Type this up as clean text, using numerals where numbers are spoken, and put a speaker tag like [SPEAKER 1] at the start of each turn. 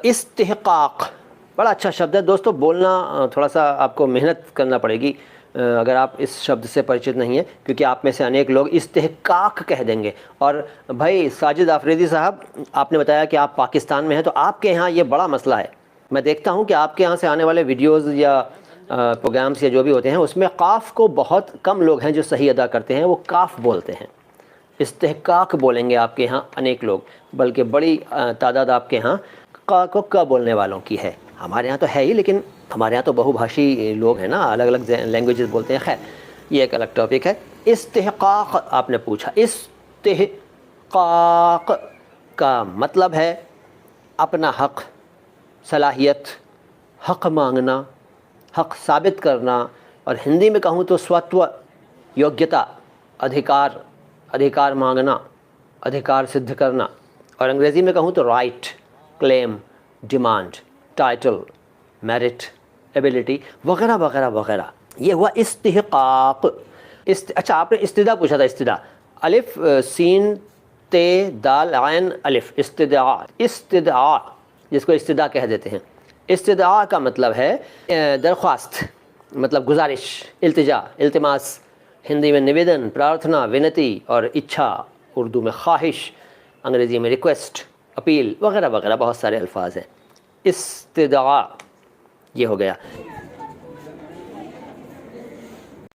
[SPEAKER 1] استحقاق بڑا اچھا شبد ہے دوستو، بولنا تھوڑا سا آپ کو محنت کرنا پڑے گی اگر آپ اس شبد سے پریچت نہیں ہیں، کیونکہ آپ میں سے انیک لوگ استحقاق کہہ دیں گے۔ اور بھائی ساجد آفریدی صاحب، آپ نے بتایا کہ آپ پاکستان میں ہیں، تو آپ کے ہاں یہ بڑا مسئلہ ہے۔ میں دیکھتا ہوں کہ آپ کے ہاں سے آنے والے ویڈیوز یا پروگرامس یا جو بھی ہوتے ہیں، اس میں قاف کو بہت کم لوگ ہیں جو صحیح ادا کرتے ہیں، وہ کاف بولتے ہیں۔ استحقاق بولیں گے آپ کے ہاں انیک لوگ، بلکہ بڑی تعداد آپ کے ہاں قا کو ک بولنے والوں کی ہے۔ ہمارے ہاں تو ہے ہی، لیکن ہمارے ہاں تو بہو بھاشی لوگ ہیں نا، الگ الگ لینگویجز بولتے ہیں۔ خیر، یہ ایک الگ ٹاپک ہے۔ استحقاق آپ نے پوچھا، استحقاق کا مطلب ہے اپنا حق، صلاحیت، حق مانگنا، حق ثابت کرنا، اور ہندی میں کہوں تو سوتو، یوگیتا، ادھیکار مانگنا، ادھیکار سدھ کرنا، اور انگریزی میں کہوں تو رائٹ، کلیم، ڈیمانڈ، ٹائٹل، میرٹ، ایبلٹی وغیرہ وغیرہ وغیرہ۔ یہ ہوا استحقاق۔ اچھا، آپ نے استدعا پوچھا تھا۔ استدعا، الف سین تے دال عین الف، استدعا، استدعا جس کو استدعا کہہ دیتے ہیں۔ استدعا کا مطلب ہے درخواست، مطلب گزارش، التجا، التماس، ہندی میں نویدن، پرارتھنا، ونتی، اور اچھا اردو میں خواہش، انگریزی میں ریکویسٹ، اپیل وغیرہ وغیرہ، بہت سارے الفاظ ہیں۔ استدعا یہ ہو گیا۔